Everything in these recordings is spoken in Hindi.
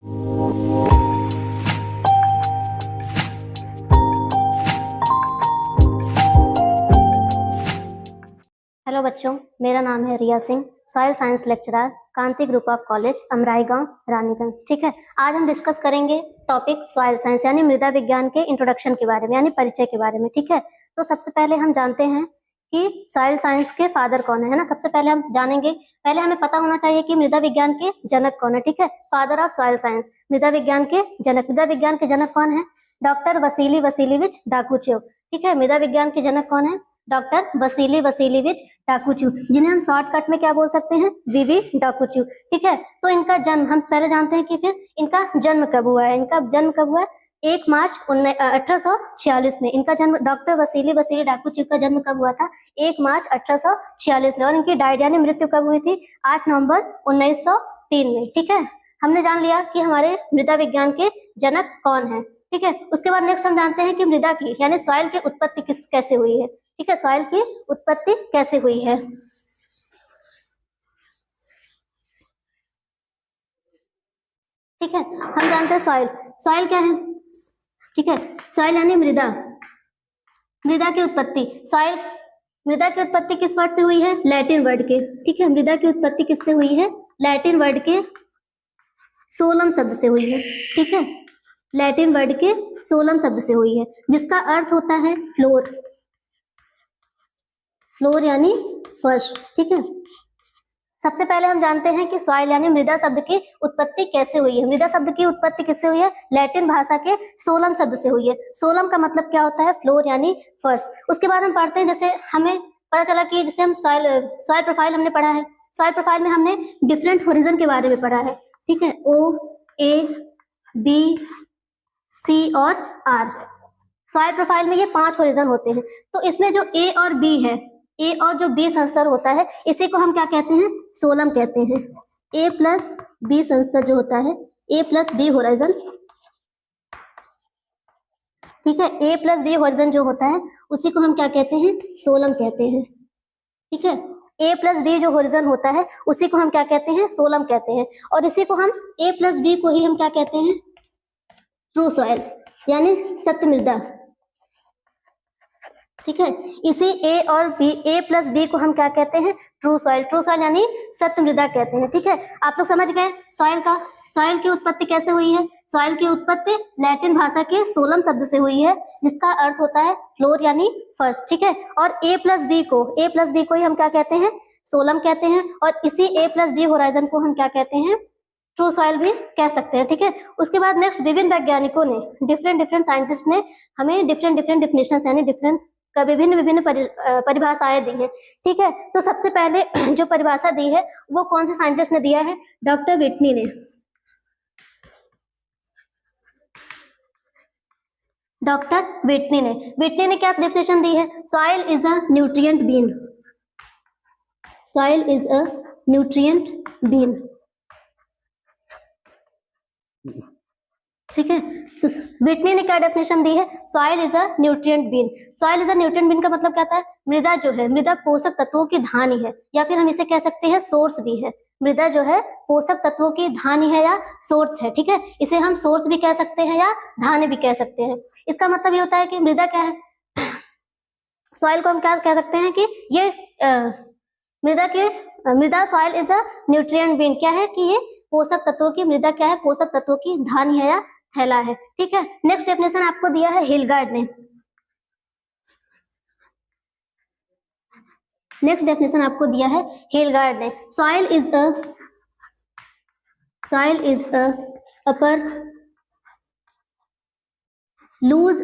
हेलो बच्चों, मेरा नाम है Riya Singh, soil science lecturer, Kanti group of college, Amrai गांव, रानीगंज। ठीक है, आज हम डिस्कस करेंगे टॉपिक सॉइल साइंस यानी मृदा विज्ञान के इंट्रोडक्शन के बारे में यानी परिचय के बारे में। ठीक है, तो सबसे पहले हम जानते हैं कि सॉइल साइंस के फादर कौन है ना। सबसे पहले हम जानेंगे, पहले हमें पता होना चाहिए कि मृदा विज्ञान के जनक कौन है। ठीक है, फादर ऑफ सॉइल साइंस, मृदा विज्ञान के जनक। मृदा विज्ञान के जनक कौन है? Doctor Vasily Vasilyevich Dokuchaev. ठीक है, मृदा विज्ञान के जनक कौन है? डॉक्टर वसीली वसीलीविच डाकुचेव, जिन्हें हम शॉर्टकट में क्या बोल सकते हैं? वीवी डाकुचेव। ठीक है, तो इनका जन्म हम पहले जानते हैं कि फिर इनका जन्म कब हुआ है। इनका जन्म कब हुआ है? 1 मार्च 1846 में इनका जन्म। डॉक्टर वसीली वसीली डाकुचेव का जन्म कब हुआ था? 1 मार्च 1846 में। और इनकी डाइड यानी मृत्यु कब हुई थी? 8 नवंबर 1903 में। ठीक है, हमने जान लिया कि हमारे मृदा विज्ञान के जनक कौन है। ठीक है, उसके बाद नेक्स्ट हम जानते हैं कि मृदा की यानी सॉइल की उत्पत्ति कैसे हुई है। ठीक है, सॉइल की उत्पत्ति कैसे हुई है। ठीक है, हम जानते हैं सॉइल, सॉइल क्या है? ठीक है, सॉइल यानी मृदा, मृदा की उत्पत्ति। सॉइल, मृदा की उत्पत्ति किस वर्ड से हुई है? लैटिन वर्ड के। ठीक है, मृदा की उत्पत्ति किससे हुई है? लैटिन वर्ड के सोलम शब्द से हुई है। ठीक है, लैटिन वर्ड के सोलम शब्द से हुई है, जिसका अर्थ होता है फ्लोर, फ्लोर यानी फर्श। ठीक है, सबसे पहले हम जानते हैं कि सॉइल यानी मृदा शब्द की उत्पत्ति कैसे हुई है। मृदा शब्द की उत्पत्ति किससे हुई है? लैटिन भाषा के सोलम शब्द से हुई है। सोलम का मतलब क्या होता है? फ्लोर यानी फर्श। उसके बाद हम पढ़ते हैं, जैसे हमें पता चला कि जैसे हम सॉइल प्रोफाइल हमने पढ़ा है। सॉइल प्रोफाइल में हमने डिफरेंट होरिजन के बारे में पढ़ा है। ठीक है, O, A, B, C और R। सॉइल प्रोफाइल में ये 5 होरिजन होते हैं। तो इसमें जो A और B है, A और जो B संस्तर होता है, इसी को हम क्या कहते हैं? सोलम कहते हैं। A प्लस B संस्तर जो होता है, A प्लस B होराइजन। ठीक है, A प्लस B होराइजन जो होता है उसी को हम क्या कहते हैं? सोलम कहते हैं। ठीक है, A प्लस B जो होरिजन होता है उसी को हम क्या कहते हैं? सोलम कहते हैं। और इसी को हम A प्लस B को ही हम क्या कहते हैं? ट्रू सॉइल यानी सत्य मृदा। ठीक है, इसी A और B, A प्लस B को हम क्या कहते हैं? True soil. ट्रू सॉइल यानी सत्य मृदा कहते हैं। ठीक है, आप लोग समझ गए सॉइल का, सॉइल की उत्पत्ति कैसे हुई है। सॉइल की उत्पत्ति लैटिन भाषा के सोलम शब्द से हुई है, जिसका अर्थ होता है फ्लोर यानी फर्श। ठीक है, और A प्लस B को ही हम क्या कहते हैं? सोलम कहते हैं। और इसी A प्लस B होराइजन को हम क्या कहते हैं? ट्रू सॉइल भी कह सकते हैं। ठीक है, उसके बाद नेक्स्ट विभिन्न वैज्ञानिकों ने, डिफरेंट साइंटिस्ट ने हमें डिफरेंट डिफिनेशन यानी विभिन्न परिभाषाएं दी है। ठीक है, तो सबसे पहले जो परिभाषा दी है वो कौन से साइंटिस्ट ने दिया है? डॉक्टर विटनी ने। डॉक्टर विटनी ने क्या डेफिनेशन दी है? Soil is a nutrient bin. Soil is a nutrient bin. ठीक है, विटनी ने क्या डेफिनेशन दी है? Soil is a nutrient bin. Soil is a nutrient bin का मतलब क्या था? मृदा जो है, मृदा पोषक तत्वों की धानी है, या फिर हम इसे कह सकते हैं सोर्स भी है। मृदा जो है पोषक तत्वों की धानी है या सोर्स है। ठीक है, इसे हम सोर्स भी कह सकते हैं या धानी भी कह सकते हैं। इसका मतलब ये होता है कि मृदा क्या है, सॉइल को हम क्या कह सकते हैं कि ये मृदा soil is a nutrient bin क्या है कि ये पोषक तत्वों की, मृदा क्या है? पोषक तत्वों की धानी है या थैला है। ठीक है, नेक्स्ट डेफिनेशन आपको दिया है हिलगार्ड ने। नेक्स्ट डेफिनेशन आपको दिया है हिलगार्ड ने। Soil is a upper loose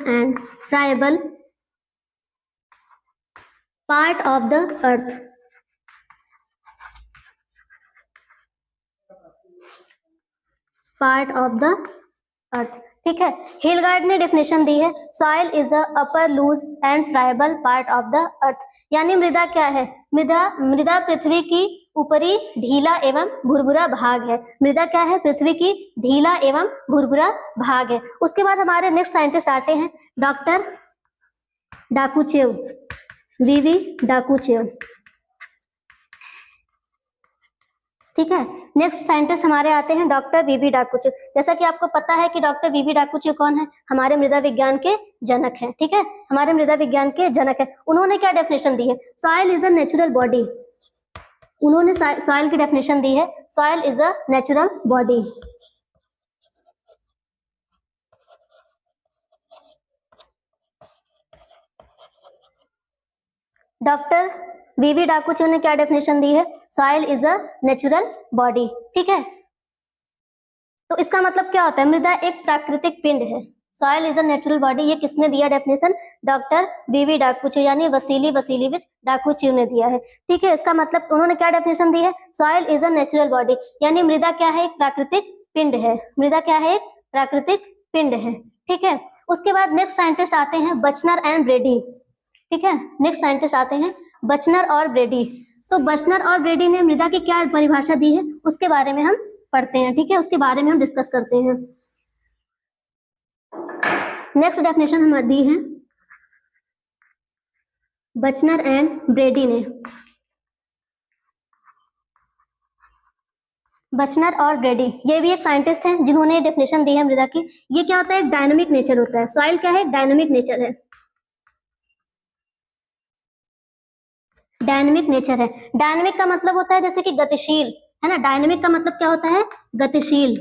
and friable part of the earth. Part of the earth. ठीक है, हिलगार्ड ने डेफिनेशन दी है, soil is a upper loose and friable part of the earth. यानी मृदा क्या है? मृदा पृथ्वी की ऊपरी ढीला एवं भुरभुरा भाग है। मृदा क्या है? पृथ्वी की ढीला एवं भुरभुरा भाग है। उसके बाद हमारे नेक्स्ट साइंटिस्ट आते हैं डॉक्टर डाकुचेव, वीवी डाकुचेव। ठीक है। नेक्स्ट साइंटिस्ट हमारे आते हैं डॉक्टर वीवी डाकुचु। जैसा कि आपको पता है कि डॉक्टर वीवी डाकुचु कौन है, हमारे मृदा विज्ञान के जनक हैं। ठीक है, हमारे मृदा विज्ञान के जनक है। उन्होंने क्या डेफिनेशन दी है, soil is a natural body. उन्होंने सॉइल की डेफिनेशन दी है, soil is a natural body. Doctor VV Dokuchaev ने क्या डेफिनेशन दी है, soil is a natural body. ठीक है, तो इसका मतलब क्या होता है, मृदा एक प्राकृतिक पिंड है। Soil is a natural body, ये किसने दिया डेफिनेशन, डॉक्टर वीवी डाकुचु यानी वसीली वसीलीविच डाकुचु ने दिया है। ठीक है, इसका मतलब उन्होंने क्या डेफिनेशन दी है, soil is a natural body यानी मृदा क्या है, एक प्राकृतिक पिंड है। मृदा क्या है, एक प्राकृतिक पिंड है। ठीक है, उसके बाद नेक्स्ट साइंटिस्ट आते हैं बचनर एंड ब्रेडी। ठीक है, नेक्स्ट साइंटिस्ट आते हैं बचनर और ब्रेडी। तो बचनर और ब्रेडी ने मृदा की क्या परिभाषा दी है, उसके बारे में हम पढ़ते हैं। ठीक है, उसके बारे में हम डिस्कस करते हैं। नेक्स्ट डेफिनेशन हमें दी है बचनर एंड ब्रेडी ने। बचनर और ब्रेडी ये भी एक साइंटिस्ट हैं जिन्होंने डेफिनेशन दी है मृदा की। ये क्या होता है, एक डायनामिक नेचर होता है। सॉइल क्या है, डायनामिक नेचर है। डायनामिक नेचर है। डायनामिक का मतलब होता है जैसे कि गतिशील, है ना। डायनामिक का मतलब क्या होता है, गतिशील।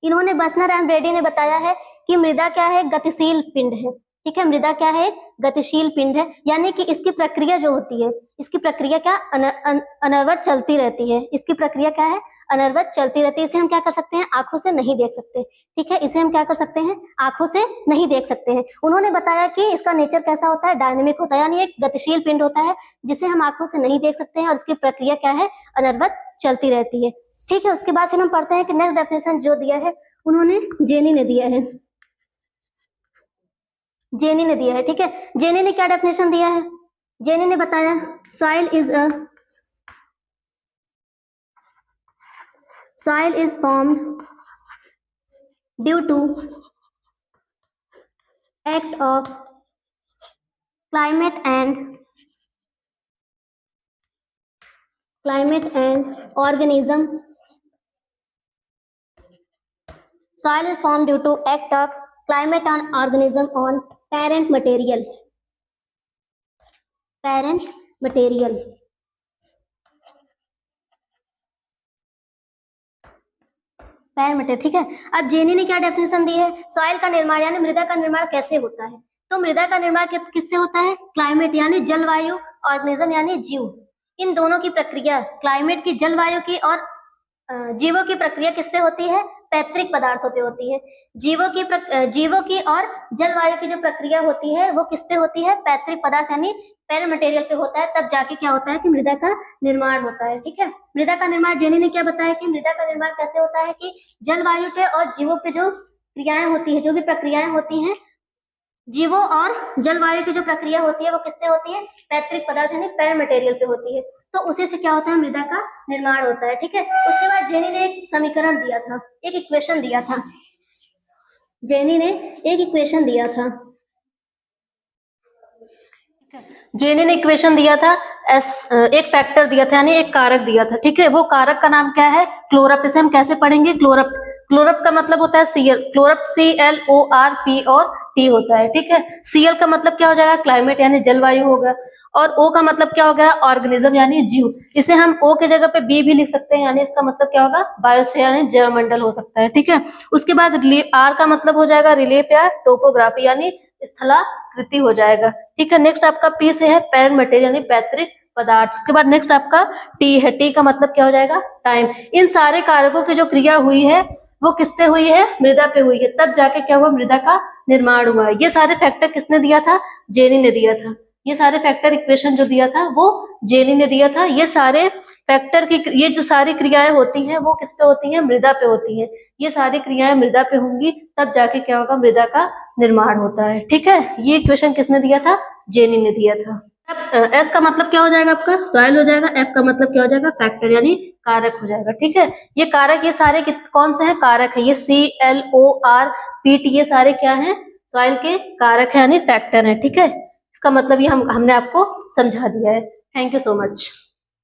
इन्होंने बचनर एंड ब्रेडी ने बताया है कि मृदा क्या है, गतिशील पिंड है। ठीक है, मृदा क्या है, गतिशील पिंड है, यानी कि इसकी प्रक्रिया जो होती है, इसकी प्रक्रिया क्या अनवरत चलती रहती है। इसकी प्रक्रिया क्या है, अनवरत चलती रहती है। इसे हम क्या कर सकते हैं, आंखों से नहीं देख सकते। ठीक है, इसे हम क्या कर सकते हैं, आंखों से नहीं देख सकते हैं। उन्होंने बताया कि इसका नेचर कैसा होता है, डायनेमिक होता है, यानी एक गतिशील पिंड होता है जिसे हम आंखों से नहीं देख सकते हैं और इसकी प्रक्रिया क्या है, अनवरत चलती रहती है। ठीक है, उसके बाद फिर हम पढ़ते हैं कि नेक्स्ट डेफिनेशन जो दिया है उन्होंने जेनी ने दिया है। जेनी ने दिया है। ठीक है, जेनी ने क्या डेफिनेशन दिया है, जेनी ने बताया soil is formed due to act of climate and organism. Soil is formed due to act of climate and organism on parent material. Parent material. ठीक है, अब जेनी ने क्या डेफिनेशन दी है, सॉइल का निर्माण यानी मृदा का निर्माण कैसे होता है। तो मृदा का निर्माण किससे होता है, क्लाइमेट यानी जलवायु, ऑर्गेनिज्म यानी जीव। इन दोनों की प्रक्रिया, क्लाइमेट की, जलवायु की और जीवों की प्रक्रिया किस पे होती है, पैतृक पदार्थों पे होती है। जीवों की और जलवायु की जो प्रक्रिया होती है वो किस पे होती है, पैतृक पदार्थ यानी पेरेंट मटेरियल पे होता है। तब जाके क्या होता है कि मृदा का निर्माण होता है। ठीक है, मृदा का निर्माण, जेनी ने क्या बताया कि मृदा का निर्माण कैसे होता है कि जलवायु पे और जीवों पे जो क्रियाएं होती है, जो भी प्रक्रियाएं होती हैं, जीवों और जलवायु की जो प्रक्रिया होती है वो किस पे होती है, पैतृक पदार्थ यानी पेरेंट मटेरियल पे होती है। तो उसी से क्या होता है, मृदा का निर्माण होता है। ठीक है, उसके बाद जेनी ने एक समीकरण दिया था, एक इक्वेशन दिया था। जेनी ने एक इक्वेशन दिया था, जेनी ने इक्वेशन दिया था, एक फैक्टर दिया था यानी एक कारक दिया था। ठीक है, वो कारक का नाम क्या है, क्लोरप्ट। इसे हम कैसे पढ़ेंगे, क्लोरप्ट। क्लोरप्ट का मतलब होता है सीएल, क्लोरप्ट CLORP और T होता है। ठीक है, सीएल का मतलब क्या हो जाएगा, क्लाइमेट यानी जलवायु होगा, और O का मतलब क्या हो गया, ऑर्गेनिज्म यानी जीव। इसे हम O के जगह पे B भी लिख सकते हैं, यानी इसका मतलब क्या होगा, बायोस्फीयर यानी जैवमंडल हो सकता है। ठीक है, उसके बाद R का मतलब हो जाएगा रिलीफ या टोपोग्राफी यानी स्थलाकृति हो जाएगा। ठीक है, नेक्स्ट आपका P से है पेरेंट मटेरियल यानी पैतृक पदार्थ। उसके बाद नेक्स्ट आपका T है, T का मतलब क्या हो जाएगा, टाइम। इन सारे कारकों की जो क्रिया हुई है वो किस पे हुई है, मृदा पे हुई है, तब जाके क्या हुआ, मृदा का निर्माण हुआ है। ये सारे फैक्टर किसने दिया था, जेनी ने दिया था। ये सारे फैक्टर इक्वेशन जो दिया था वो जेनी ने दिया था। ये सारे फैक्टर की, ये जो सारी क्रियाएं होती हैं वो किस पे होती हैं, मृदा पे होती हैं। ये सारी क्रियाएं मृदा पे होंगी तब जाके क्या होगा, मृदा का निर्माण होता है। ठीक है, ये इक्वेशन किसने दिया था, जेनी ने दिया था। अब एस का मतलब क्या हो जाएगा आपका, सॉइल हो जाएगा। एफ का मतलब क्या हो जाएगा, फैक्टर यानी कारक हो जाएगा। ठीक है, ये कारक, ये सारे कौन से हैं, कारक है। ये CLORPT ये सारे क्या हैं, सॉइल के कारक है यानी फैक्टर है। ठीक है, इसका मतलब ये हमने आपको समझा दिया है। Thank you so much.